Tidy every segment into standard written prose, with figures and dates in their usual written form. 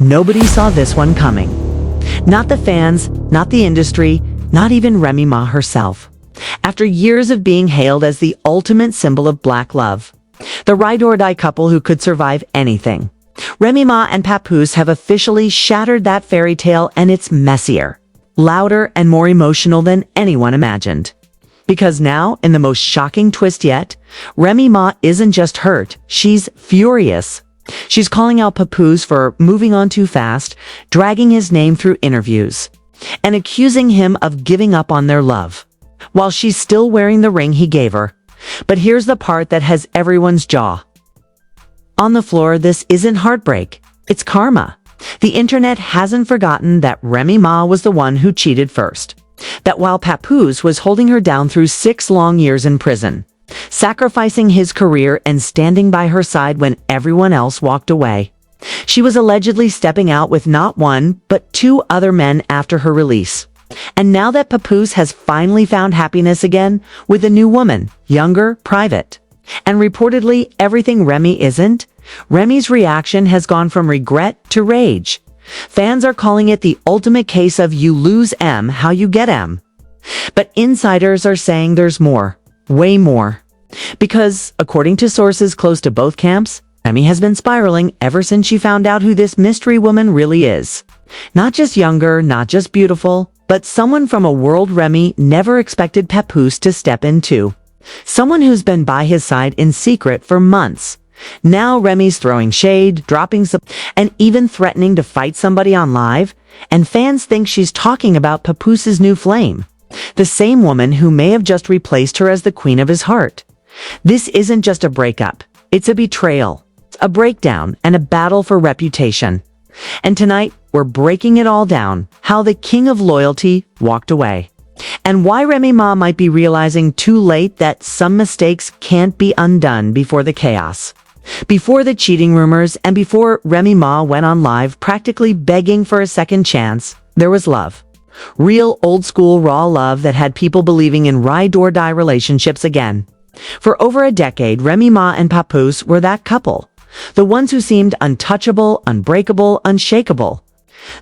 Nobody saw this one coming. Not the fans, not the industry, not even Remy Ma herself. After years of being hailed as the ultimate symbol of black love, the ride-or-die couple who could survive anything, Remy Ma and Papoose have officially shattered that fairy tale, and it's messier, louder, and more emotional than anyone imagined. Because now, in the most shocking twist yet, Remy Ma isn't just hurt, she's furious. She's calling out Papoose for moving on too fast, dragging his name through interviews, and accusing him of giving up on their love, while she's still wearing the ring he gave her. But here's the part that has everyone's jaw on the floor. This isn't heartbreak, it's karma. The internet hasn't forgotten that Remy Ma was the one who cheated first. That while Papoose was holding her down through 6 long years in prison, sacrificing his career and standing by her side when everyone else walked away, she was allegedly stepping out with not one, but 2 other men after her release. And now that Papoose has finally found happiness again with a new woman, younger, private, and reportedly everything Remy isn't, Remy's reaction has gone from regret to rage. Fans are calling it the ultimate case of you lose M, how you get M. But insiders are saying there's more, way more. Because, according to sources close to both camps, Remy has been spiraling ever since she found out who this mystery woman really is. Not just younger, not just beautiful, but someone from a world Remy never expected Papoose to step into. Someone who's been by his side in secret for months. Now Remy's throwing shade, dropping and even threatening to fight somebody on live, and fans think she's talking about Papoose's new flame, the same woman who may have just replaced her as the queen of his heart. This isn't just a breakup, it's a betrayal, a breakdown, and a battle for reputation. And tonight, we're breaking it all down, how the king of loyalty walked away, and why Remy Ma might be realizing too late that some mistakes can't be undone before the chaos. Before the cheating rumors, and before Remy Ma went on live practically begging for a second chance, there was love. Real old-school raw love that had people believing in ride-or-die relationships again. For over a decade, Remy Ma and Papoose were that couple. The ones who seemed untouchable, unbreakable, unshakable.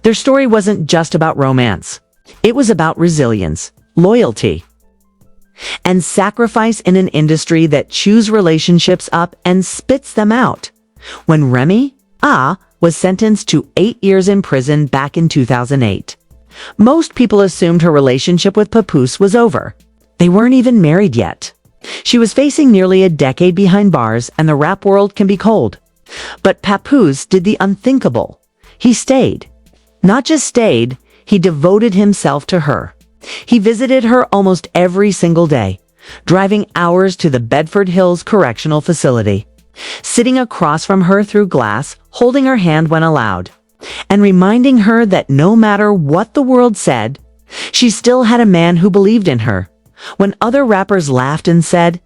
Their story wasn't just about romance. It was about resilience, loyalty, and sacrifice in an industry that chews relationships up and spits them out. When Remy was sentenced to 8 years in prison back in 2008, most people assumed her relationship with Papoose was over. They weren't even married yet. She was facing nearly a decade behind bars, and the rap world can be cold. But Papoose did the unthinkable. He stayed. Not just stayed, he devoted himself to her. He visited her almost every single day, driving hours to the Bedford Hills Correctional Facility, sitting across from her through glass, holding her hand when allowed, and reminding her that no matter what the world said, she still had a man who believed in her. When other rappers laughed and said,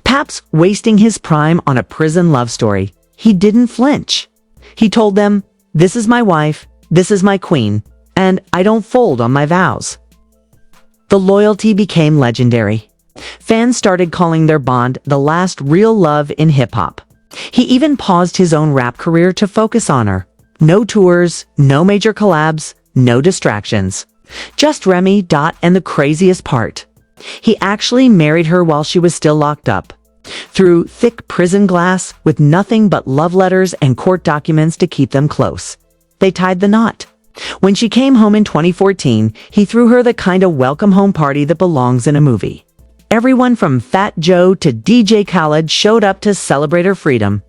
"Pap's wasting his prime on a prison love story," he didn't flinch. He told them, "This is my wife, this is my queen, and I don't fold on my vows." The loyalty became legendary. Fans started calling their bond the last real love in hip-hop. He even paused his own rap career to focus on her. No tours, no major collabs, no distractions. Just Remy. And the craziest part, he actually married her while she was still locked up. Through thick prison glass, with nothing but love letters and court documents to keep them close. They tied the knot. When she came home in 2014, he threw her the kind of welcome home party that belongs in a movie. Everyone from Fat Joe to DJ Khaled showed up to celebrate her freedom.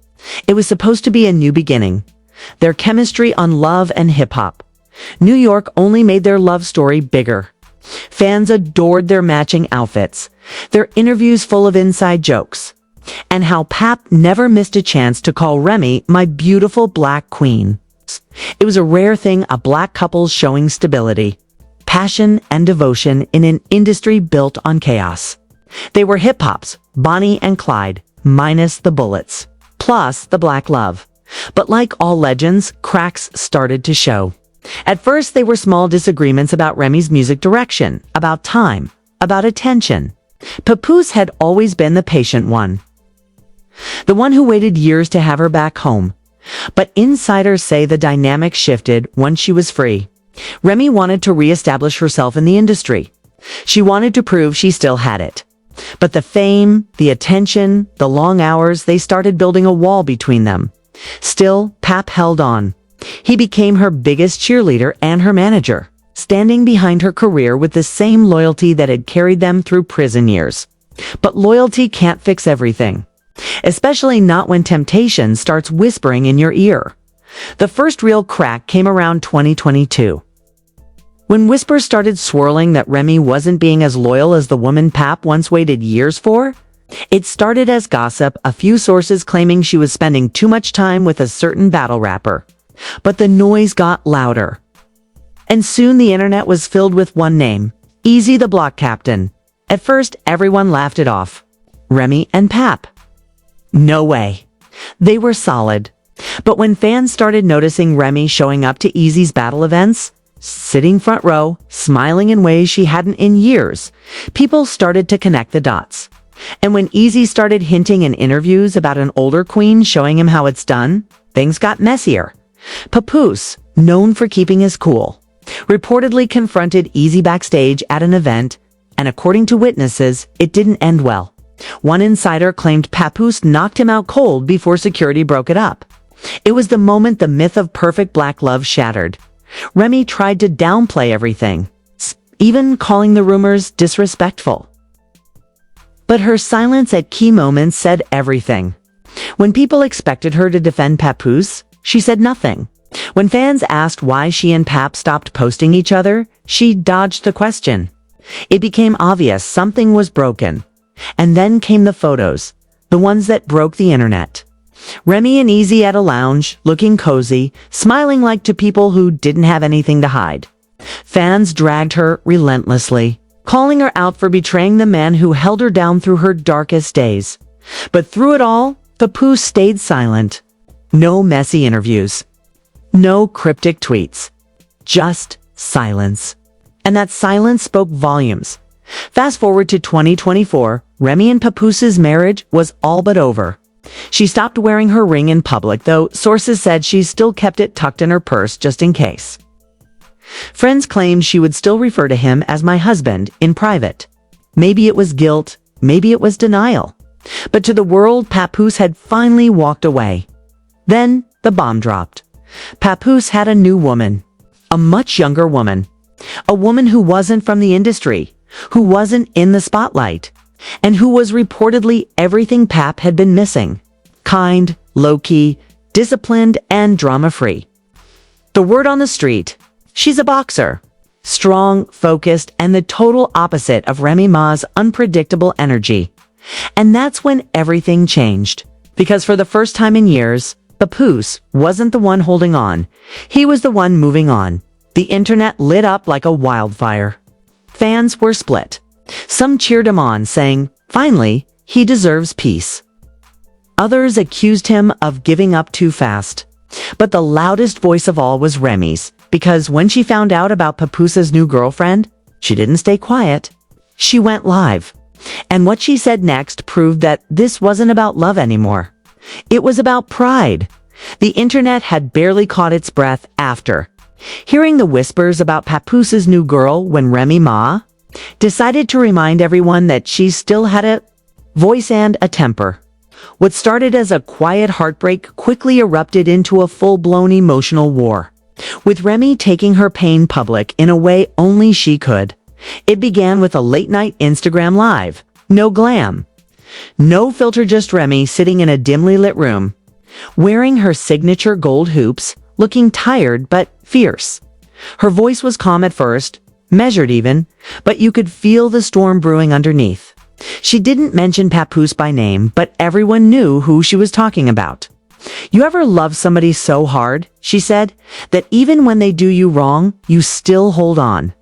It was supposed to be a new beginning. Their chemistry on love and hip-hop. New York only made their love story bigger. Fans adored their matching outfits, their interviews full of inside jokes, and how Pap never missed a chance to call Remy my beautiful black queen. It was a rare thing, a black couple showing stability, passion, and devotion in an industry built on chaos. They were hip-hop's Bonnie and Clyde, minus the bullets, plus the black love. But like all legends, cracks started to show. At first, they were small disagreements about Remy's music direction, about time, about attention. Papoose had always been the patient one. The one who waited years to have her back home. But insiders say the dynamic shifted once she was free. Remy wanted to reestablish herself in the industry. She wanted to prove she still had it. But the fame, the attention, the long hours, they started building a wall between them. Still, Pap held on. He became her biggest cheerleader and her manager, standing behind her career with the same loyalty that had carried them through prison years. But loyalty can't fix everything, especially not when temptation starts whispering in your ear. The first real crack came around 2022. When whispers started swirling that Remy wasn't being as loyal as the woman Pap once waited years for. It started as gossip, a few sources claiming she was spending too much time with a certain battle rapper. But the noise got louder. And soon the internet was filled with one name, Easy the Block Captain. At first, everyone laughed it off. Remy and Pap. No way. They were solid. But when fans started noticing Remy showing up to Easy's battle events, sitting front row, smiling in ways she hadn't in years, people started to connect the dots. And when Easy started hinting in interviews about an older queen showing him how it's done, things got messier. Papoose, known for keeping his cool, reportedly confronted Easy backstage at an event, and according to witnesses, it didn't end well. One insider claimed Papoose knocked him out cold before security broke it up. It was the moment the myth of perfect black love shattered. Remy tried to downplay everything, even calling the rumors disrespectful. But her silence at key moments said everything. When people expected her to defend Papoose, she said nothing. When fans asked why she and Pap stopped posting each other, she dodged the question. It became obvious something was broken. And then came the photos, the ones that broke the internet. Remy and Easy at a lounge, looking cozy, smiling like to people who didn't have anything to hide. Fans dragged her relentlessly, calling her out for betraying the man who held her down through her darkest days. But through it all, Papoose stayed silent. No messy interviews. No cryptic tweets. Just silence. And that silence spoke volumes. Fast forward to 2024, Remy and Papoose's marriage was all but over. She stopped wearing her ring in public, though sources said she still kept it tucked in her purse just in case. Friends claimed she would still refer to him as my husband in private. Maybe it was guilt, maybe it was denial. But to the world, Papoose had finally walked away. Then the bomb dropped. Papoose had a new woman, a much younger woman, a woman who wasn't from the industry, who wasn't in the spotlight, and who was reportedly everything Pap had been missing. Kind, low-key, disciplined, and drama-free. The word on the street, she's a boxer. Strong, focused, and the total opposite of Remy Ma's unpredictable energy. And that's when everything changed. Because for the first time in years, Papoose wasn't the one holding on. He was the one moving on. The internet lit up like a wildfire. Fans were split. Some cheered him on, saying, finally, he deserves peace. Others accused him of giving up too fast. But the loudest voice of all was Remy's, because when she found out about Papoose's new girlfriend, she didn't stay quiet. She went live. And what she said next proved that this wasn't about love anymore. It was about pride. The internet had barely caught its breath after hearing the whispers about Papoose's new girl when Remy Ma decided to remind everyone that she still had a voice and a temper. What started as a quiet heartbreak quickly erupted into a full-blown emotional war, with Remy taking her pain public in a way only she could. It began with a late-night Instagram live. No glam. No filter, just Remy sitting in a dimly lit room, wearing her signature gold hoops, looking tired but fierce. Her voice was calm at first, measured even, but you could feel the storm brewing underneath. She didn't mention Papoose by name, but everyone knew who she was talking about. You ever love somebody so hard, she said, that even when they do you wrong, you still hold on,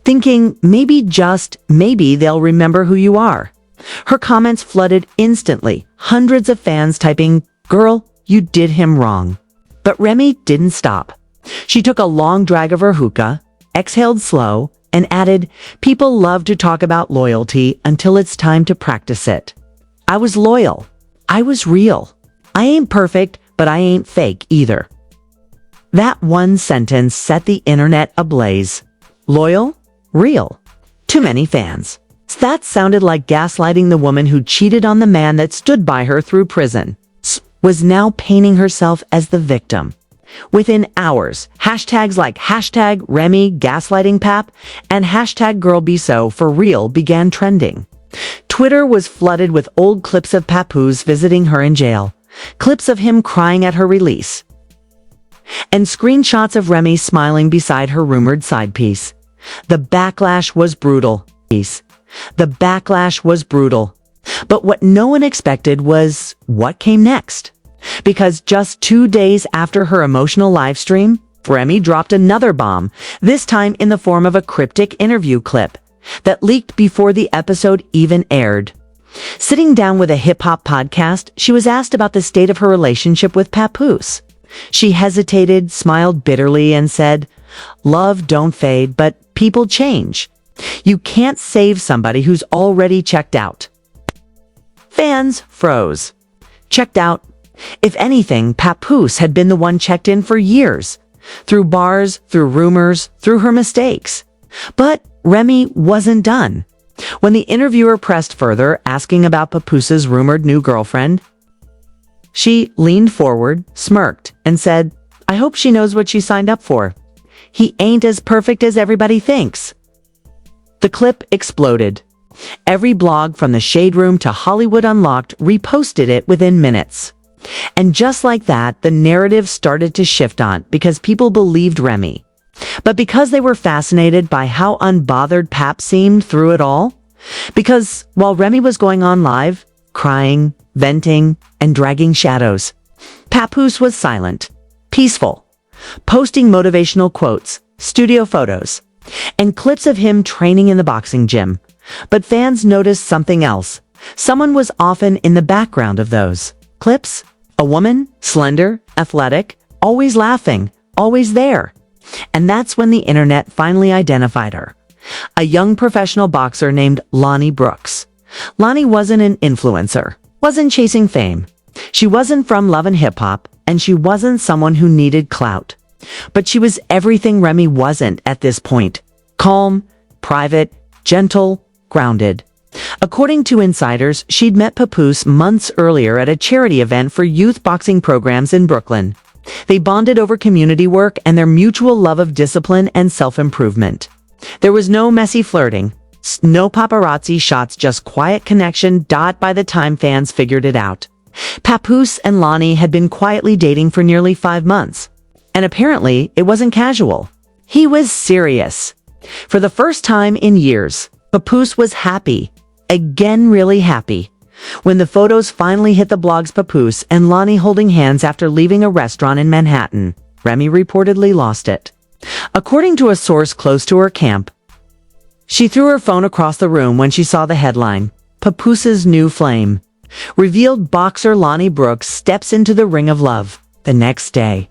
thinking maybe, just maybe, they'll remember who you are. Her comments flooded instantly, hundreds of fans typing, "Girl, you did him wrong." But Remy didn't stop. She took a long drag of her hookah, exhaled slow, and added, "People love to talk about loyalty until it's time to practice it. I was loyal. I was real. I ain't perfect, but I ain't fake either. That one sentence set the internet ablaze. Loyal? Real. Too many fans. That sounded like gaslighting. The woman who cheated on the man that stood by her through prison was now painting herself as the victim. Within hours, hashtags like hashtag Remy gaslighting Pap and hashtag girl be so for real began trending. Twitter was flooded with old clips of Papoose visiting her in jail, clips of him crying at her release, and screenshots of Remy smiling beside her rumored side piece. The backlash was brutal. The backlash was brutal. But what no one expected was what came next. Because just 2 days after her emotional live stream, Remy dropped another bomb, this time in the form of a cryptic interview clip that leaked before the episode even aired. Sitting down with a hip-hop podcast, she was asked about the state of her relationship with Papoose. She hesitated, smiled bitterly, and said, "Love don't fade, but people change. You can't save somebody who's already checked out." Fans froze. Checked out? If anything, Papoose had been the one checked in for years. Through bars, through rumors, through her mistakes. But Remy wasn't done. When the interviewer pressed further, asking about Papoose's rumored new girlfriend, she leaned forward, smirked, and said, "I hope she knows what she signed up for. He ain't as perfect as everybody thinks." The clip exploded. Every blog from the Shade Room to Hollywood Unlocked reposted it within minutes. And just like that, the narrative started to shift on because people believed Remy. But because they were fascinated by how unbothered Pap seemed through it all. Because while Remy was going on live, crying, venting, and dragging shadows, Papoose was silent, peaceful, posting motivational quotes, studio photos, and clips of him training in the boxing gym. But fans noticed something else. Someone was often in the background of those clips. A woman, slender, athletic, always laughing, always there. And that's when the internet finally identified her. A young professional boxer named Lonnie Brooks. Lonnie wasn't an influencer, wasn't chasing fame. She wasn't from Love and Hip Hop, and she wasn't someone who needed clout. But she was everything Remy wasn't at this point. Calm, private, gentle, grounded. According to insiders, she'd met Papoose months earlier at a charity event for youth boxing programs in Brooklyn. They bonded over community work and their mutual love of discipline and self-improvement. There was no messy flirting, no paparazzi shots, just quiet connection. By the time fans figured it out, Papoose and Lonnie had been quietly dating for nearly 5 months. And apparently, it wasn't casual. He was serious. For the first time in years, Papoose was happy. Again, really happy. When the photos finally hit the blogs, Papoose and Lonnie holding hands after leaving a restaurant in Manhattan, Remy reportedly lost it. According to a source close to her camp, she threw her phone across the room when she saw the headline, "Papoose's New Flame." Revealed boxer Lonnie Brooks steps into the ring of love. The next day,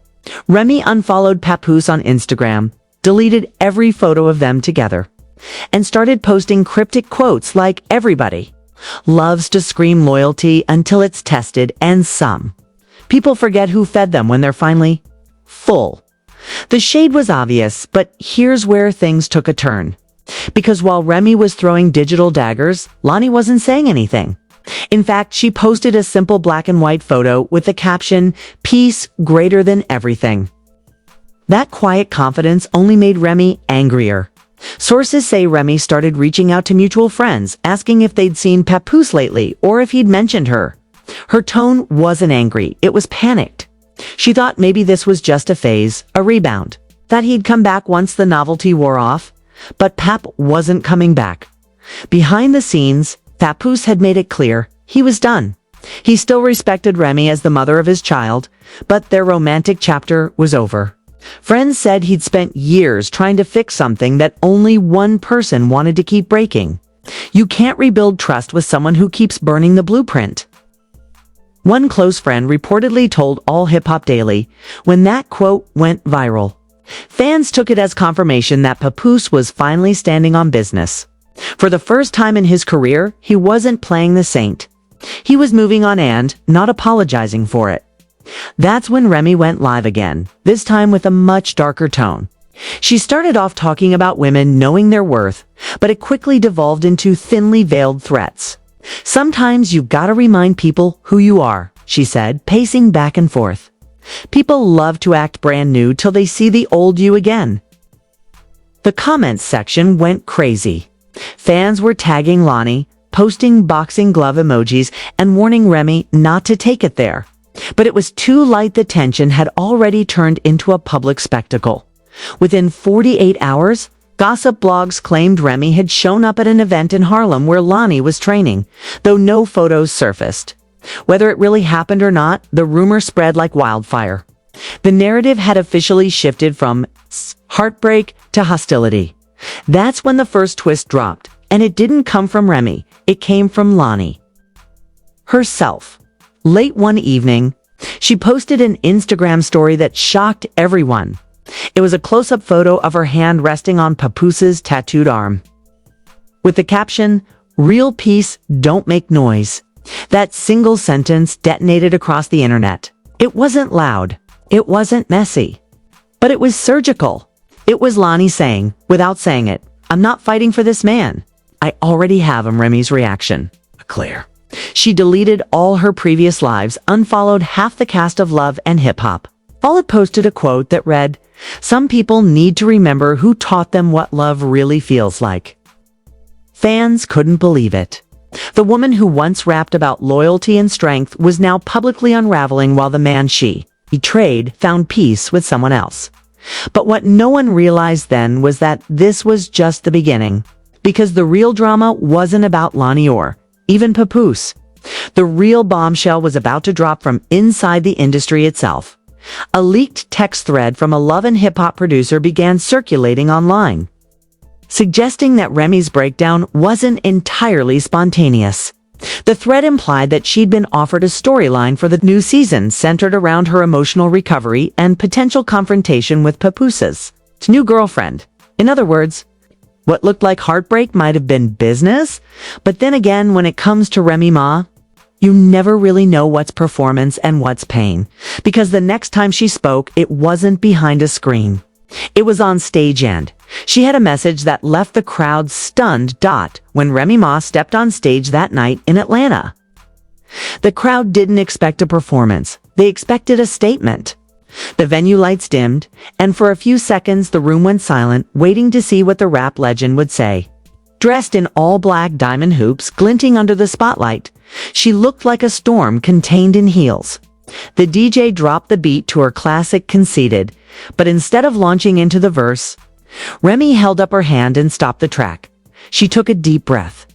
Remy unfollowed Papoose on Instagram, deleted every photo of them together, and started posting cryptic quotes like "Everybody loves to scream loyalty until it's tested, and some people forget who fed them when they're finally full." The shade was obvious, but here's where things took a turn. Because while Remy was throwing digital daggers, Lonnie wasn't saying anything. In fact, she posted a simple black and white photo with the caption, "Peace greater than everything." That quiet confidence only made Remy angrier. Sources say Remy started reaching out to mutual friends, asking if they'd seen Papoose lately or if he'd mentioned her. Her tone wasn't angry, it was panicked. She thought maybe this was just a phase, a rebound, that he'd come back once the novelty wore off. But Pap wasn't coming back. Behind the scenes, Papoose had made it clear he was done. He still respected Remy as the mother of his child, but their romantic chapter was over. Friends said he'd spent years trying to fix something that only one person wanted to keep breaking. You can't rebuild trust with someone who keeps burning the blueprint. One close friend reportedly told All Hip Hop Daily when that quote went viral. Fans took it as confirmation that Papoose was finally standing on business. For the first time in his career, he wasn't playing the saint. He was moving on and not apologizing for it. That's when Remy went live again, this time with a much darker tone. She started off talking about women knowing their worth, but it quickly devolved into thinly veiled threats. "Sometimes you've got to remind people who you are," she said, pacing back and forth. "People love to act brand new till they see the old you again." The comments section went crazy. Fans were tagging Lonnie, posting boxing glove emojis, and warning Remy not to take it there. But it was too late. The tension had already turned into a public spectacle. Within 48 hours, gossip blogs claimed Remy had shown up at an event in Harlem where Lonnie was training, though no photos surfaced. Whether it really happened or not, the rumor spread like wildfire. The narrative had officially shifted from heartbreak to hostility. That's when the first twist dropped, and it didn't come from Remy, it came from Lonnie herself. Late one evening, she posted an Instagram story that shocked everyone. It was a close-up photo of her hand resting on Papoose's tattooed arm. With the caption, "Real peace, don't make noise." That single sentence detonated across the internet. It wasn't loud. It wasn't messy. But it was surgical. It was Lonnie saying, without saying it, "I'm not fighting for this man. I already have him." Remy's reaction: clear. She deleted all her previous lives, unfollowed half the cast of Love and Hip Hop. All had posted a quote that read, "Some people need to remember who taught them what love really feels like." Fans couldn't believe it. The woman who once rapped about loyalty and strength was now publicly unraveling while the man she betrayed found peace with someone else. But what no one realized then was that this was just the beginning. Because the real drama wasn't about Lonnie or even Papoose. The real bombshell was about to drop from inside the industry itself. A leaked text thread from a Love and Hip Hop producer began circulating online, suggesting that Remy's breakdown wasn't entirely spontaneous. The thread implied that she'd been offered a storyline for the new season centered around her emotional recovery and potential confrontation with Papoose's new girlfriend. In other words, what looked like heartbreak might have been business, but then again, when it comes to Remy Ma, you never really know what's performance and what's pain, because the next time she spoke, it wasn't behind a screen. It was on stage, and she had a message that left the crowd stunned. When Remy Ma stepped on stage that night in Atlanta, the crowd didn't expect a performance. They expected a statement. The venue lights dimmed, and for a few seconds the room went silent, waiting to see what the rap legend would say. Dressed in all black diamond hoops glinting under the spotlight, she looked like a storm contained in heels. The DJ dropped the beat to her classic Conceited, but instead of launching into the verse, Remy held up her hand and stopped the track. She took a deep breath,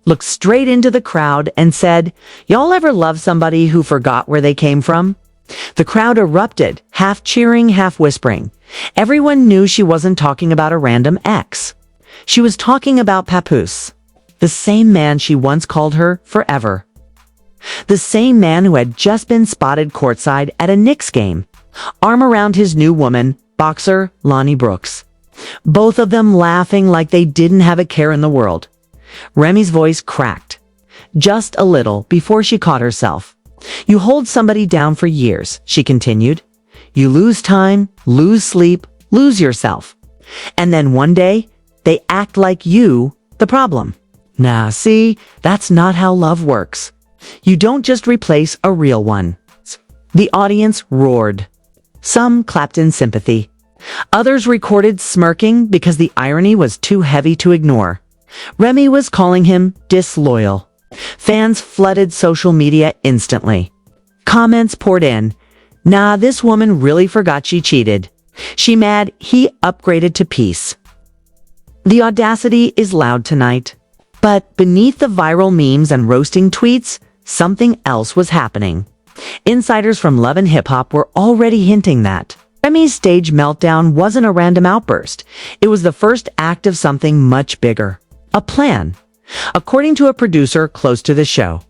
looked straight into the crowd, and said, "Y'all ever love somebody who forgot where they came from?" The crowd erupted, half cheering, half whispering. Everyone knew she wasn't talking about a random ex. She was talking about Papoose, the same man she once called her forever. The same man who had just been spotted courtside at a Knicks game, arm around his new woman, boxer Lonnie Brooks. Both of them laughing like they didn't have a care in the world. Remy's voice cracked, just a little, before she caught herself. "You hold somebody down for years," she continued. "You lose time, lose sleep, lose yourself. And then one day, they act like you, the problem. Nah, see, that's not how love works. You don't just replace a real one." The audience roared. Some clapped in sympathy. Others recorded smirking because the irony was too heavy to ignore. Remy was calling him disloyal. Fans flooded social media instantly. Comments poured in. "Nah, this woman really forgot she cheated. She mad he upgraded to peace." The audacity is loud tonight. But beneath the viral memes and roasting tweets, something else was happening. Insiders from Love and Hip Hop were already hinting that Remy's stage meltdown wasn't a random outburst. It was the first act of something much bigger. A plan. According to a producer close to the show,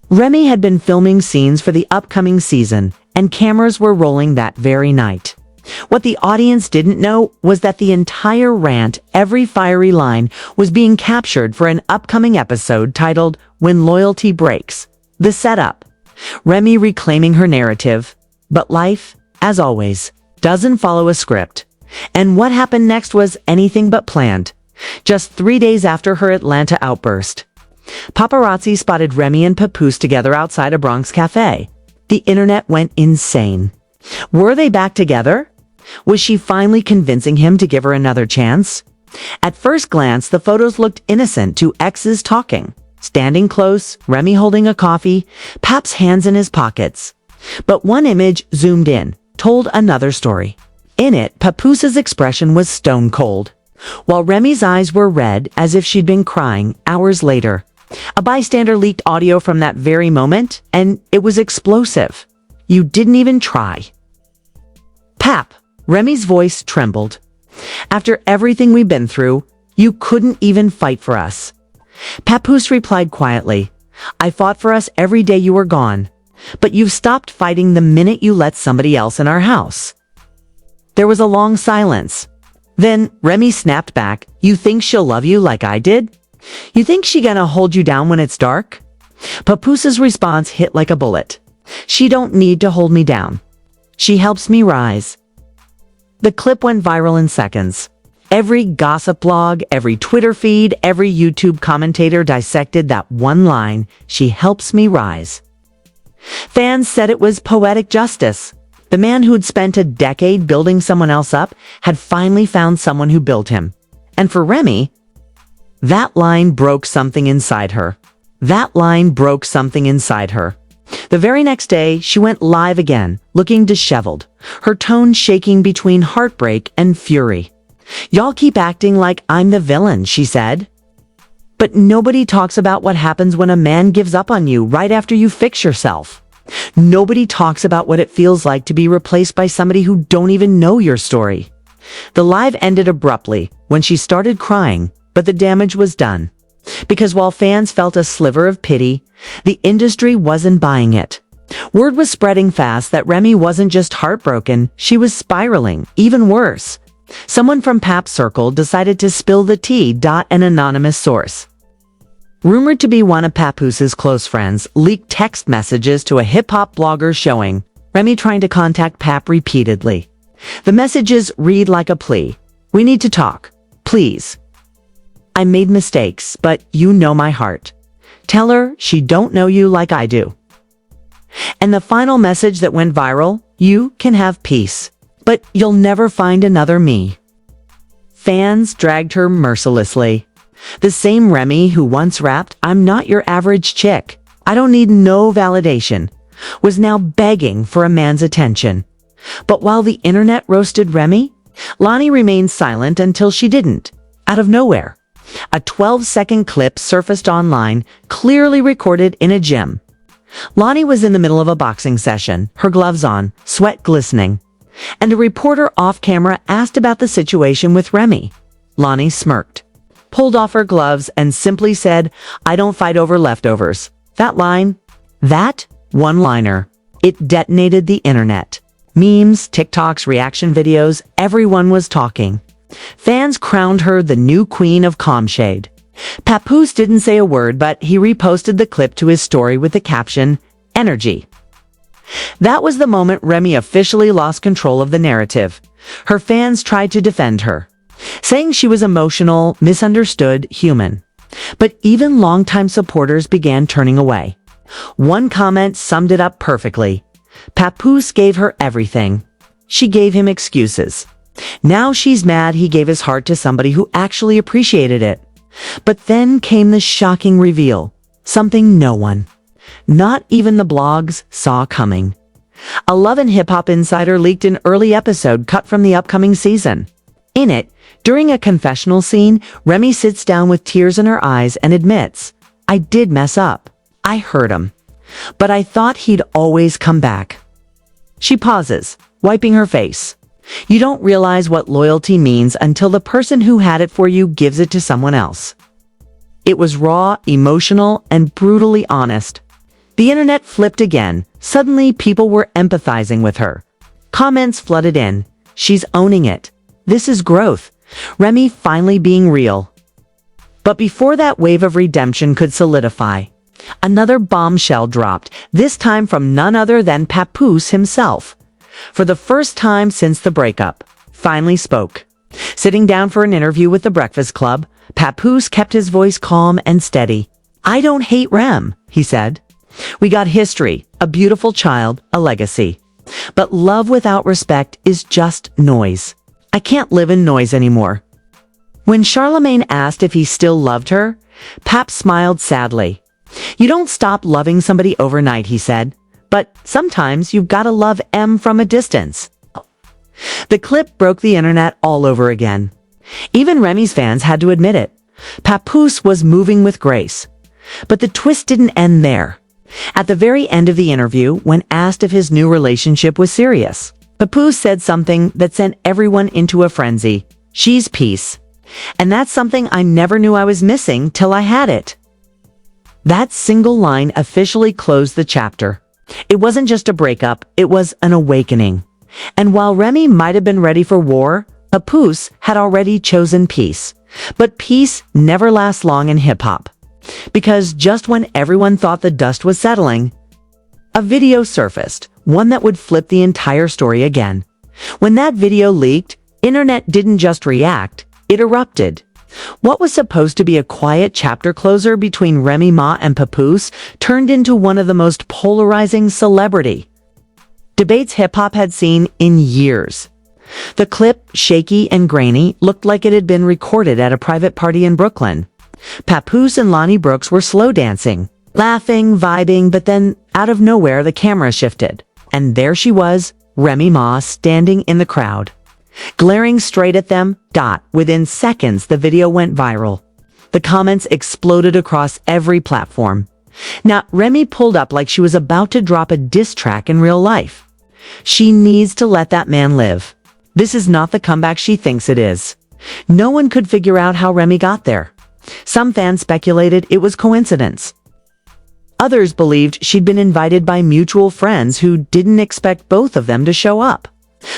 Remy had been filming scenes for the upcoming season, and cameras were rolling that very night. What the audience didn't know was that the entire rant, every fiery line, was being captured for an upcoming episode titled "When Loyalty Breaks." The setup. Remy reclaiming her narrative. But life, as always, doesn't follow a script. And what happened next was anything but planned. Just 3 days after her Atlanta outburst, paparazzi spotted Remy and Papoose together outside a Bronx cafe. The internet went insane. Were they back together? Was she finally convincing him to give her another chance? At first glance, the photos looked innocent, two exes talking, standing close, Remy holding a coffee, Pap's hands in his pockets. But one image, zoomed in, told another story. In it, Papoose's expression was stone cold, while Remy's eyes were red as if she'd been crying hours later. A bystander leaked audio from that very moment, and it was explosive. You didn't even try. Pap, Remy's voice trembled. After everything we've been through, you couldn't even fight for us. Papoose replied quietly, I fought for us every day you were gone, but you've stopped fighting the minute you let somebody else in our house. There was a long silence. Then Remy snapped back, you think she'll love you like I did? You think she gonna hold you down when it's dark? Papoose's response hit like a bullet. She don't need to hold me down. She helps me rise. The clip went viral in seconds. Every gossip blog, every Twitter feed, every YouTube commentator dissected that one line, she helps me rise. Fans said it was poetic justice. The man who'd spent a decade building someone else up had finally found someone who built him. And for Remy, that line broke something inside her. That line broke something inside her. The very next day, she went live again, looking disheveled, her tone shaking between heartbreak and fury. Y'all keep acting like I'm the villain, she said. But nobody talks about what happens when a man gives up on you right after you fix yourself. Nobody talks about what it feels like to be replaced by somebody who don't even know your story. The live ended abruptly when she started crying, but the damage was done. Because while fans felt a sliver of pity, the industry wasn't buying it. Word was spreading fast that Remy wasn't just heartbroken, she was spiraling, even worse. Someone from Pap's circle decided to spill the tea. An anonymous source, rumored to be one of Papoose's close friends, leaked text messages to a hip-hop blogger showing Remy trying to contact Pap repeatedly. The messages read like a plea. We need to talk. Please. I made mistakes, but you know my heart. Tell her she don't know you like I do. And the final message that went viral, you can have peace, but you'll never find another me. Fans dragged her mercilessly. The same Remy who once rapped, I'm not your average chick, I don't need no validation, was now begging for a man's attention. But while the internet roasted Remy, Lonnie remained silent until she didn't. Out of nowhere, a 12-second clip surfaced online, clearly recorded in a gym. Lonnie was in the middle of a boxing session, her gloves on, sweat glistening, and a reporter off-camera asked about the situation with Remy. Lonnie smirked, pulled off her gloves, and simply said, I don't fight over leftovers. That line, that one-liner, it detonated the internet. Memes, TikToks, reaction videos, everyone was talking. Fans crowned her the new queen of calmshade. Papoose didn't say a word, but he reposted the clip to his story with the caption, Energy. That was the moment Remy officially lost control of the narrative. Her fans tried to defend her, saying she was emotional, misunderstood, human. But even longtime supporters began turning away. One comment summed it up perfectly. Papoose gave her everything. She gave him excuses. Now she's mad he gave his heart to somebody who actually appreciated it. But then came the shocking reveal. Something no one, not even the blogs, saw coming. A Love and Hip Hop insider leaked an early episode cut from the upcoming season. In it, during a confessional scene, Remy sits down with tears in her eyes and admits, I did mess up. I hurt him. But I thought he'd always come back. She pauses, wiping her face. You don't realize what loyalty means until the person who had it for you gives it to someone else. It was raw, emotional, and brutally honest. The internet flipped again. Suddenly, people were empathizing with her. Comments flooded in. She's owning it. This is growth. Remy finally being real. But before that wave of redemption could solidify, Another bombshell dropped, this time from none other than Papoose himself. For the first time since the breakup, finally spoke. Sitting down for an interview with the Breakfast Club, Papoose kept his voice calm and steady. "I don't hate Rem," he said. "We got history, a beautiful child, a legacy. But love without respect is just noise. I can't live in noise anymore." When Charlemagne asked if he still loved her, Pap smiled sadly. "You don't stop loving somebody overnight," he said. "But sometimes you've gotta love M from a distance." The clip broke the internet all over again. Even Remy's fans had to admit it. Papoose was moving with grace. But the twist didn't end there. At the very end of the interview, when asked if his new relationship was serious, Papoose said something that sent everyone into a frenzy. "She's peace. And that's something I never knew I was missing till I had it." That single line officially closed the chapter. It wasn't just a breakup, it was an awakening. And while Remy might have been ready for war, Papoose had already chosen peace. But peace never lasts long in hip-hop. Because just when everyone thought the dust was settling, a video surfaced, one that would flip the entire story again. When that video leaked, internet didn't just react, it erupted. What was supposed to be a quiet chapter closer between Remy Ma and Papoose turned into one of the most polarizing celebrity debates hip-hop had seen in years. The clip, shaky and grainy, looked like it had been recorded at a private party in Brooklyn. Papoose and Lonnie Brooks were slow dancing, laughing, vibing, but then, out of nowhere, the camera shifted. And there she was, Remy Ma, standing in the crowd. Glaring straight at them, within seconds the video went viral. The comments exploded across every platform. Now, Remy pulled up like she was about to drop a diss track in real life. She needs to let that man live. This is not the comeback she thinks it is. No one could figure out how Remy got there. Some fans speculated it was coincidence. Others believed she'd been invited by mutual friends who didn't expect both of them to show up.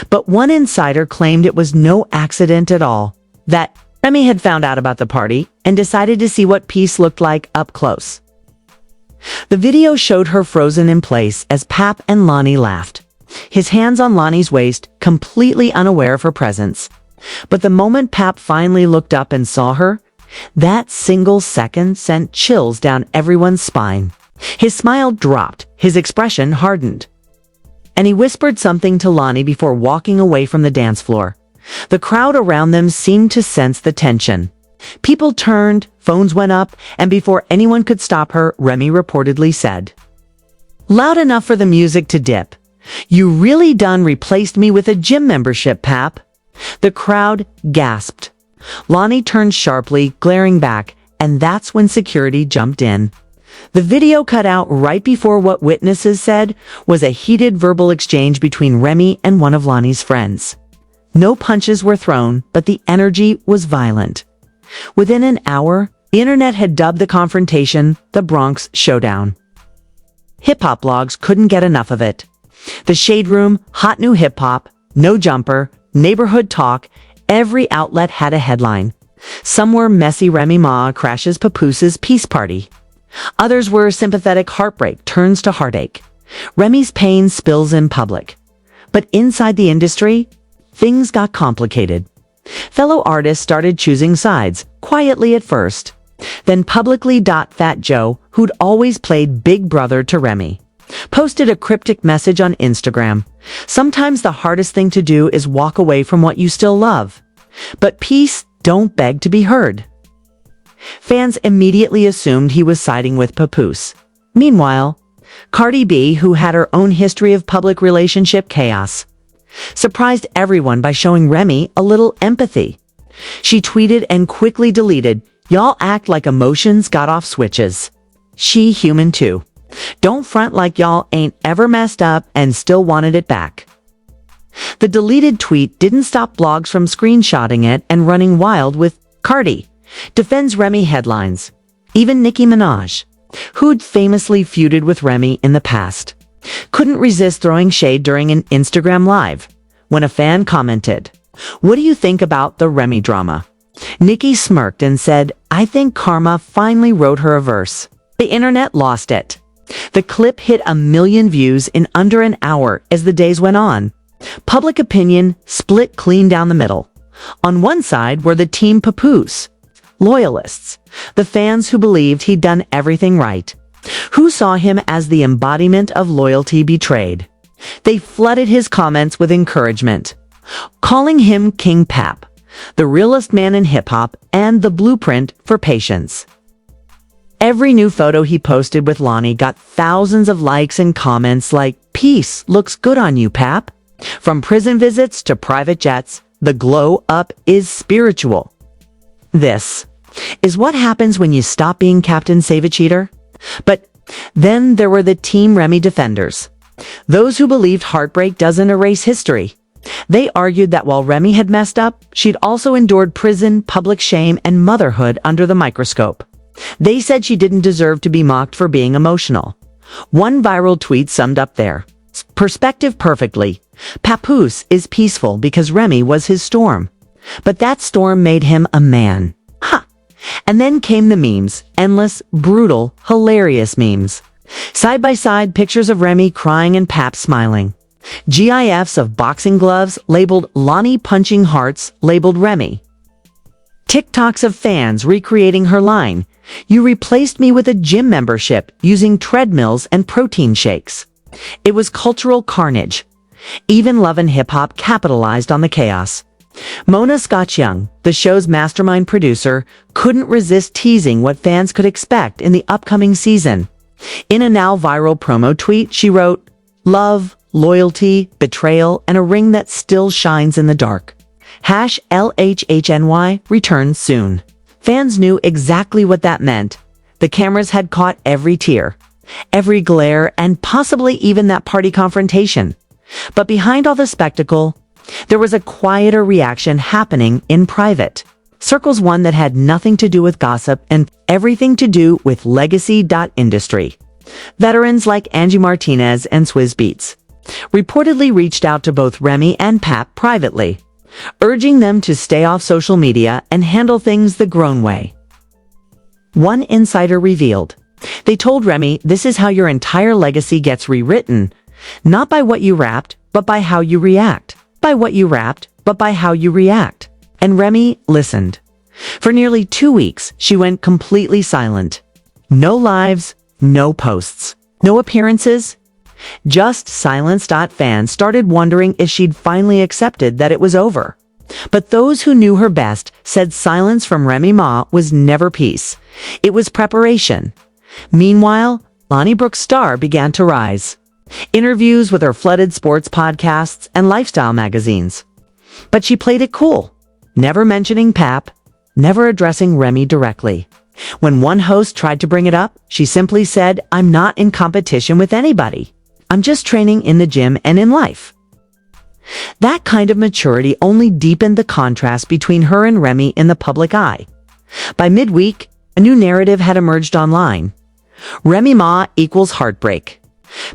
But one insider claimed it was no accident at all, that Remy had found out about the party and decided to see what peace looked like up close. The video showed her frozen in place as Pap and Lonnie laughed, his hands on Lonnie's waist, completely unaware of her presence. But the moment Pap finally looked up and saw her, that single second sent chills down everyone's spine. His smile dropped, his expression hardened. And he whispered something to Lonnie before walking away from the dance floor. The crowd around them seemed to sense the tension. People turned, phones went up, and before anyone could stop her, Remy reportedly said, "Loud enough for the music to dip. You really done replaced me with a gym membership, Pap." The crowd gasped. Lonnie turned sharply, glaring back, and that's when security jumped in. The video cut out right before what witnesses said was a heated verbal exchange between Remy and one of Lonnie's friends. No punches were thrown, but the energy was violent. Within an hour, the internet had dubbed the confrontation the Bronx showdown. Hip-hop blogs couldn't get enough of it. The Shade Room, Hot New Hip-Hop, No Jumper, Neighborhood Talk, every outlet had a headline. Some were messy Remy Ma crashes Papoose's peace party. Others were sympathetic heartbreak turns to heartache. Remy's pain spills in public. But inside the industry, things got complicated. Fellow artists started choosing sides, quietly at first. Then publicly. Fat Joe, who'd always played Big Brother to Remy, posted a cryptic message on Instagram. "Sometimes the hardest thing to do is walk away from what you still love. But peace don't beg to be heard." Fans immediately assumed he was siding with Papoose. Meanwhile, Cardi B, who had her own history of public relationship chaos, surprised everyone by showing Remy a little empathy. She tweeted and quickly deleted, "Y'all act like emotions got off switches. She human too. Don't front like y'all ain't ever messed up and still wanted it back." The deleted tweet didn't stop blogs from screenshotting it and running wild with "Cardi defends Remy" headlines. Even Nicki Minaj, who'd famously feuded with Remy in the past, couldn't resist throwing shade during an Instagram Live. When a fan commented, "What do you think about the Remy drama?" Nicki smirked and said, "I think karma finally wrote her a verse." The internet lost it. The clip hit 1 million views in under an hour as the days went on. Public opinion split clean down the middle. On one side were the Team Papoose, loyalists, the fans who believed he'd done everything right, who saw him as the embodiment of loyalty betrayed. They flooded his comments with encouragement, calling him King Pap, the realest man in hip-hop and the blueprint for patience. Every new photo he posted with Lonnie got thousands of likes and comments like, "Peace looks good on you, Pap." From prison visits to private jets, the glow up is spiritual. This is what happens when you stop being Captain Save a Cheater. But then there were the Team Remy defenders, those who believed heartbreak doesn't erase history. They argued that while Remy had messed up, she'd also endured prison, public shame, and motherhood under the microscope. They said she didn't deserve to be mocked for being emotional. One viral tweet summed up their perspective perfectly. Papoose is peaceful because Remy was his storm. But that storm made him a man. Ha! And then came the memes. Endless, brutal, hilarious memes. Side by side, pictures of Remy crying and Pap smiling. GIFs of boxing gloves labeled Lonnie punching hearts labeled Remy. TikToks of fans recreating her line, "You replaced me with a gym membership using treadmills and protein shakes." It was cultural carnage. Even Love and Hip Hop capitalized on the chaos. Mona Scotch-Young, the show's mastermind producer, couldn't resist teasing what fans could expect in the upcoming season. In a now viral promo tweet, she wrote, "Love, loyalty, betrayal, and a ring that still shines in the dark. #LHHNY returns soon." Fans knew exactly what that meant. The cameras had caught every tear, every glare, and possibly even that party confrontation. But behind all the spectacle, there was a quieter reaction happening in private. Circles, one that had nothing to do with gossip and everything to do with legacy. Industry. Veterans like Angie Martinez and Swizz Beatz reportedly reached out to both Remy and Pap privately, urging them to stay off social media and handle things the grown way. One insider revealed, "They told Remy, this is how your entire legacy gets rewritten, not by what you rapped, but by how you react. By what you rapped, but by how you react." And Remy listened. For nearly 2 weeks, she went completely silent. No lives, no posts, no appearances, just silence. Fans started wondering if she'd finally accepted that it was over. But those who knew her best said silence from Remy Ma was never peace. It was preparation. Meanwhile, Lonnie Brooks' star began to rise. Interviews with her flooded sports podcasts and lifestyle magazines. But she played it cool, never mentioning Pap, never addressing Remy directly. When one host tried to bring it up, she simply said, "I'm not in competition with anybody. I'm just training in the gym and in life." That kind of maturity only deepened the contrast between her and Remy in the public eye. By midweek, a new narrative had emerged online. Remy Ma equals heartbreak.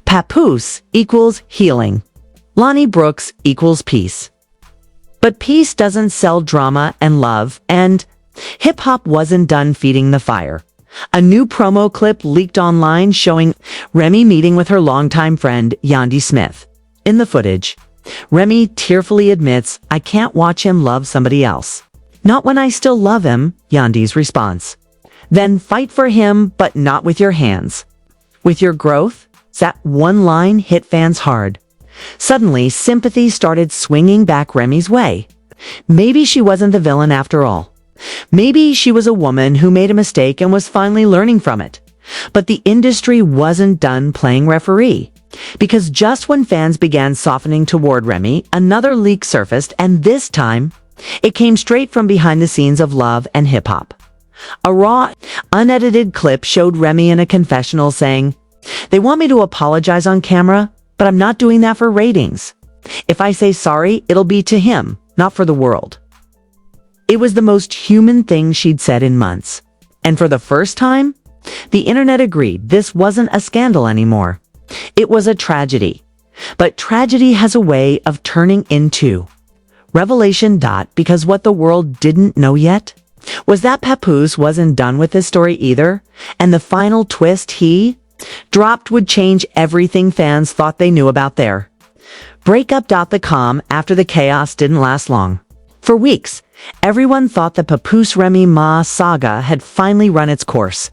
Papoose equals healing. Lonnie Brooks equals peace. But peace doesn't sell drama and love, and hip-hop wasn't done feeding the fire. A new promo clip leaked online showing Remy meeting with her longtime friend Yandy Smith. In the footage, Remy tearfully admits, "I can't watch him love somebody else. Not when I still love him," Yandy's response. "Then fight for him, but not with your hands. With your growth." That one line hit fans hard. Suddenly, sympathy started swinging back Remy's way. Maybe she wasn't the villain after all. Maybe she was a woman who made a mistake and was finally learning from it. But the industry wasn't done playing referee. Because just when fans began softening toward Remy, another leak surfaced, and this time, it came straight from behind the scenes of Love and Hip Hop. A raw, unedited clip showed Remy in a confessional saying, "They want me to apologize on camera, but I'm not doing that for ratings. If I say sorry, it'll be to him, not for the world." It was the most human thing she'd said in months. And for the first time, the internet agreed this wasn't a scandal anymore. It was a tragedy. But tragedy has a way of turning into revelation. Because what the world didn't know yet, was that Papoose wasn't done with this story either, and the final twist he dropped would change everything fans thought they knew about their breakup.com. After the chaos didn't last long. For weeks, everyone thought the Papoose Remy Ma saga had finally run its course.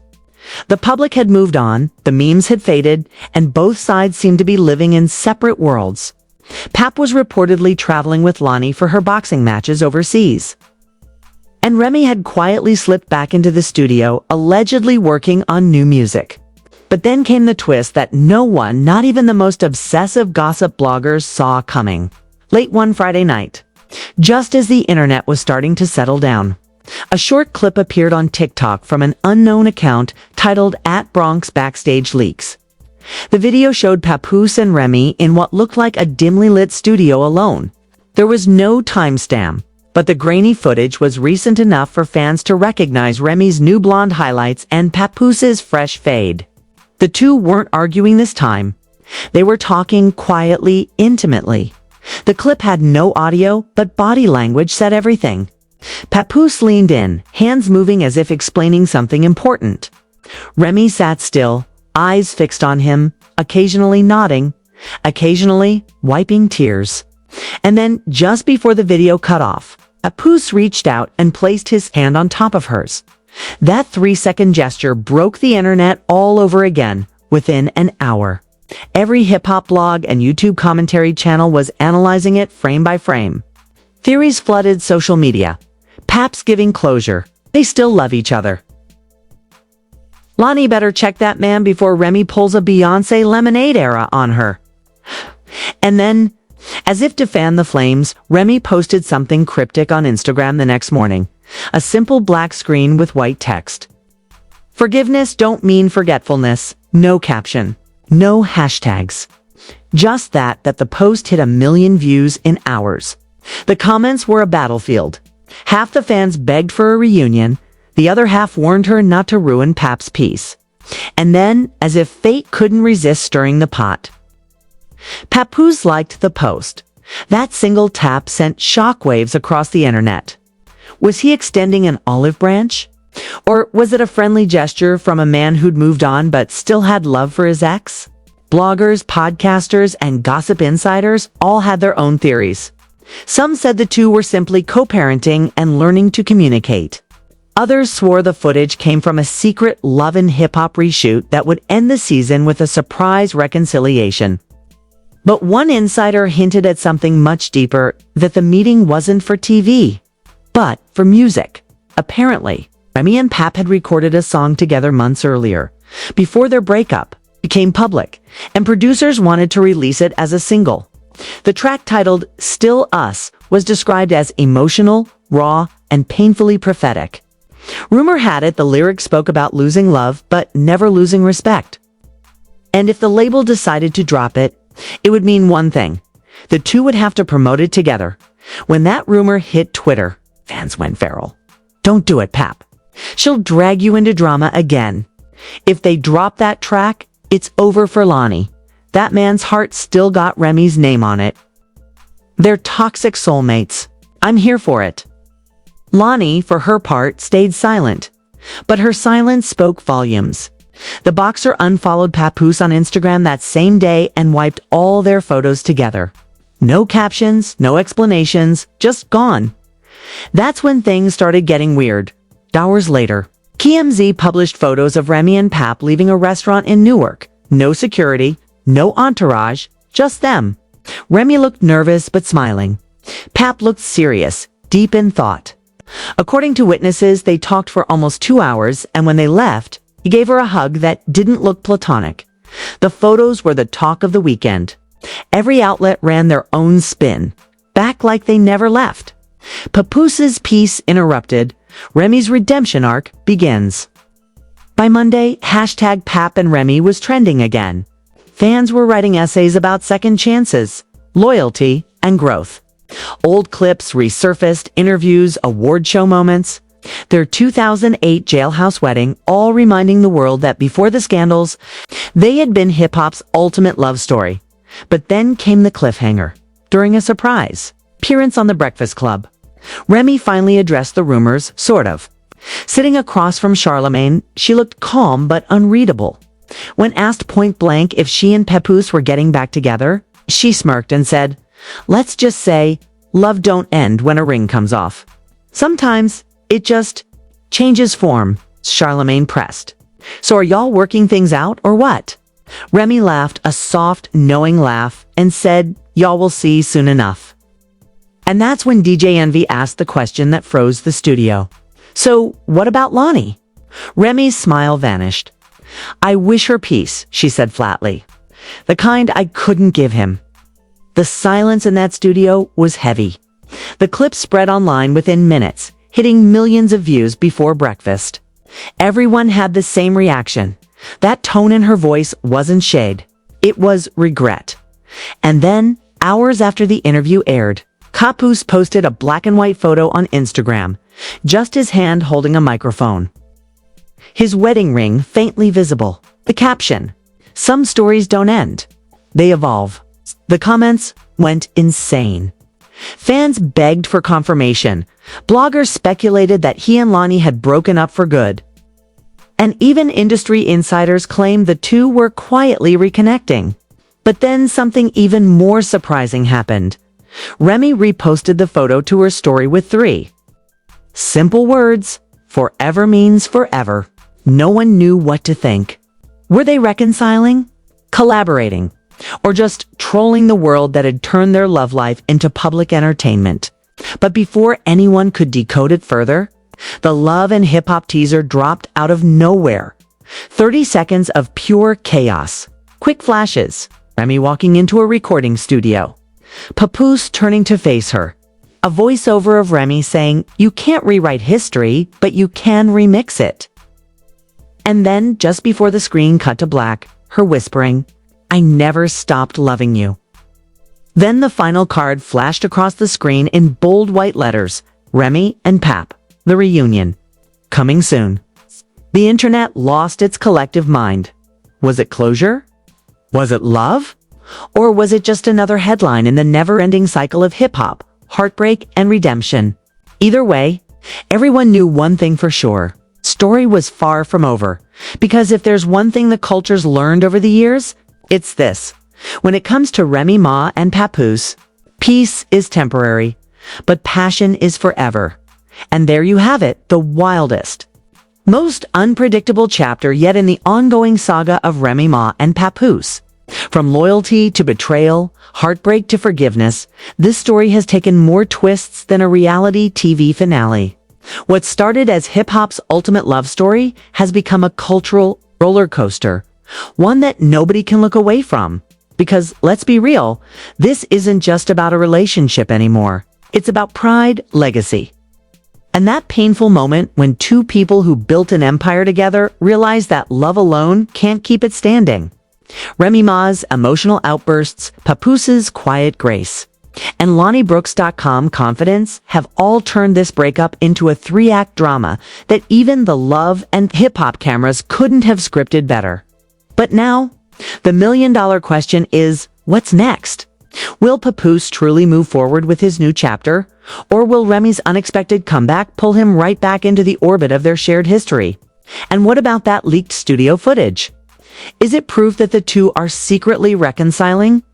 The public had moved on, the memes had faded, and both sides seemed to be living in separate worlds. Pap was reportedly traveling with Lonnie for her boxing matches overseas. And Remy had quietly slipped back into the studio, allegedly working on new music. But then came the twist that no one, not even the most obsessive gossip bloggers, saw coming. Late one Friday night, just as the internet was starting to settle down, a short clip appeared on TikTok from an unknown account titled @Bronx Backstage Leaks. The video showed Papoose and Remy in what looked like a dimly lit studio alone. There was no timestamp, but the grainy footage was recent enough for fans to recognize Remy's new blonde highlights and Papoose's fresh fade. The two weren't arguing this time. They were talking quietly, intimately. The clip had no audio, but body language said everything. Papoose leaned in, hands moving as if explaining something important. Remy sat still, eyes fixed on him, occasionally nodding, occasionally wiping tears. And then, just before the video cut off, Papoose reached out and placed his hand on top of hers. That 3-second gesture broke the internet all over again within an hour. Every hip-hop blog and YouTube commentary channel was analyzing it frame by frame. Theories flooded social media. Pap's giving closure. They still love each other. Lonnie better check that man before Remy pulls a Beyoncé Lemonade era on her. And then, as if to fan the flames, Remy posted something cryptic on Instagram the next morning. A simple black screen with white text. Forgiveness don't mean forgetfulness. No caption. No hashtags. Just that the post hit 1 million views in hours. The comments were a battlefield. Half the fans begged for a reunion, the other half warned her not to ruin Pap's peace. And then, as if fate couldn't resist stirring the pot, Papoose liked the post. That single tap sent shockwaves across the internet. Was he extending an olive branch? Or was it a friendly gesture from a man who'd moved on but still had love for his ex? Bloggers, podcasters, and gossip insiders all had their own theories. Some said the two were simply co-parenting and learning to communicate. Others swore the footage came from a secret Leavin hip-hop reshoot that would end the season with a surprise reconciliation. But one insider hinted at something much deeper, that the meeting wasn't for TV, but for music. Apparently, Remy and Pap had recorded a song together months earlier, before their breakup became public, and producers wanted to release it as a single. The track, titled Still Us, was described as emotional, raw, and painfully prophetic. Rumor had it the lyrics spoke about losing love, but never losing respect. And if the label decided to drop it, it would mean one thing. The two would have to promote it together. When that rumor hit Twitter, fans went feral. Don't do it, Pap. She'll drag you into drama again. If they drop that track, it's over for Lonnie. That man's heart still got Remy's name on it. They're toxic soulmates. I'm here for it. Lonnie, for her part, stayed silent. But her silence spoke volumes. The boxer unfollowed Papoose on Instagram that same day and wiped all their photos together. No captions, no explanations, just gone. That's when things started getting weird. Hours later, TMZ published photos of Remy and Pap leaving a restaurant in Newark. No security, no entourage, just them. Remy looked nervous but smiling. Pap looked serious, deep in thought. According to witnesses, they talked for almost 2 hours, and when they left, he gave her a hug that didn't look platonic. The photos were the talk of the weekend. Every outlet ran their own spin, back like they never left. Papoose's peace interrupted. Remy's redemption arc begins. By Monday, hashtag Pap and Remy was trending again. Fans were writing essays about second chances, loyalty, and growth. Old clips resurfaced, interviews, award show moments. Their 2008 jailhouse wedding, all reminding the world that before the scandals, they had been hip-hop's ultimate love story. But then came the cliffhanger. During a surprise appearance on The Breakfast Club, Remy finally addressed the rumors, sort of. Sitting across from Charlemagne, she looked calm but unreadable. When asked point blank if she and Papoose were getting back together, she smirked and said, "Let's just say, love don't end when a ring comes off. Sometimes, it just changes form." Charlemagne pressed. "So are y'all working things out or what?" Remy laughed a soft, knowing laugh and said, "Y'all will see soon enough." And that's when DJ Envy asked the question that froze the studio. "So, what about Lonnie?" Remy's smile vanished. "I wish her peace," she said flatly. "The kind I couldn't give him." The silence in that studio was heavy. The clip spread online within minutes, hitting millions of views before breakfast. Everyone had the same reaction. That tone in her voice wasn't shade. It was regret. And then, hours after the interview aired, Papoose posted a black and white photo on Instagram, just his hand holding a microphone. His wedding ring faintly visible. The caption, "Some stories don't end. They evolve." The comments went insane. Fans begged for confirmation. Bloggers speculated that he and Lonnie had broken up for good. And even industry insiders claimed the two were quietly reconnecting. But then something even more surprising happened. Remy reposted the photo to her story with 3 simple words: "Forever means forever." No one knew what to think. Were they reconciling? Collaborating? Or just trolling the world that had turned their love life into public entertainment? But before anyone could decode it further, the Love and Hip Hop teaser dropped out of nowhere. 30 seconds of pure chaos. Quick flashes. Remy walking into a recording studio. Papoose turning to face her. A voiceover of Remy saying, "You can't rewrite history, but you can remix it." And then, just before the screen cut to black, her whispering, "I never stopped loving you." Then the final card flashed across the screen in bold white letters, "Remy and Pap, the reunion. Coming soon." The internet lost its collective mind. Was it closure? Was it love? Or was it just another headline in the never-ending cycle of hip-hop, heartbreak, and redemption? Either way, everyone knew one thing for sure. Story was far from over. Because if there's one thing the culture's learned over the years, it's this. When it comes to Remy Ma and Papoose, peace is temporary, but passion is forever. And there you have it, the wildest, most unpredictable chapter yet in the ongoing saga of Remy Ma and Papoose. From loyalty to betrayal, heartbreak to forgiveness, this story has taken more twists than a reality TV finale. What started as hip-hop's ultimate love story has become a cultural roller coaster, one that nobody can look away from. Because, let's be real, this isn't just about a relationship anymore. It's about pride, legacy. And that painful moment when two people who built an empire together realize that love alone can't keep it standing. Remy Ma's emotional outbursts, Papoose's quiet grace, and LonnieBrooks.com confidence have all turned this breakup into a 3-act drama that even the love and hip-hop cameras couldn't have scripted better. But now, the million-dollar question is, what's next? Will Papoose truly move forward with his new chapter? Or will Remy's unexpected comeback pull him right back into the orbit of their shared history? And what about that leaked studio footage? Is it proof that the two are secretly reconciling?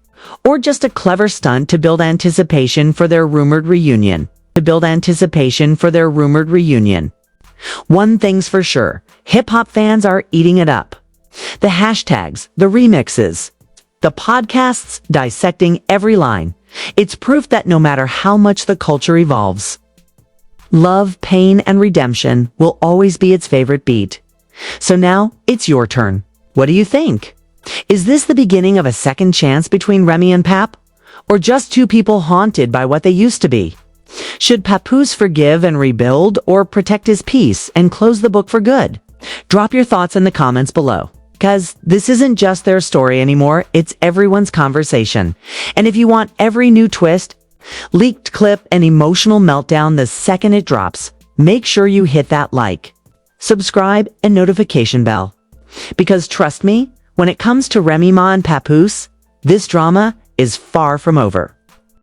Or just a clever stunt to build anticipation for their rumored reunion? One thing's for sure, hip-hop fans are eating it up. The hashtags, the remixes, the podcasts dissecting every line. It's proof that no matter how much the culture evolves, love, pain, and redemption will always be its favorite beat. So now, it's your turn. What do you think? Is this the beginning of a second chance between Remy and Pap? Or just two people haunted by what they used to be? Should Papoose forgive and rebuild, or protect his peace and close the book for good? Drop your thoughts in the comments below. Because this isn't just their story anymore, it's everyone's conversation. And if you want every new twist, leaked clip, and emotional meltdown the second it drops, make sure you hit that like, subscribe, and notification bell. Because trust me, when it comes to Remy Ma and Papoose, this drama is far from over.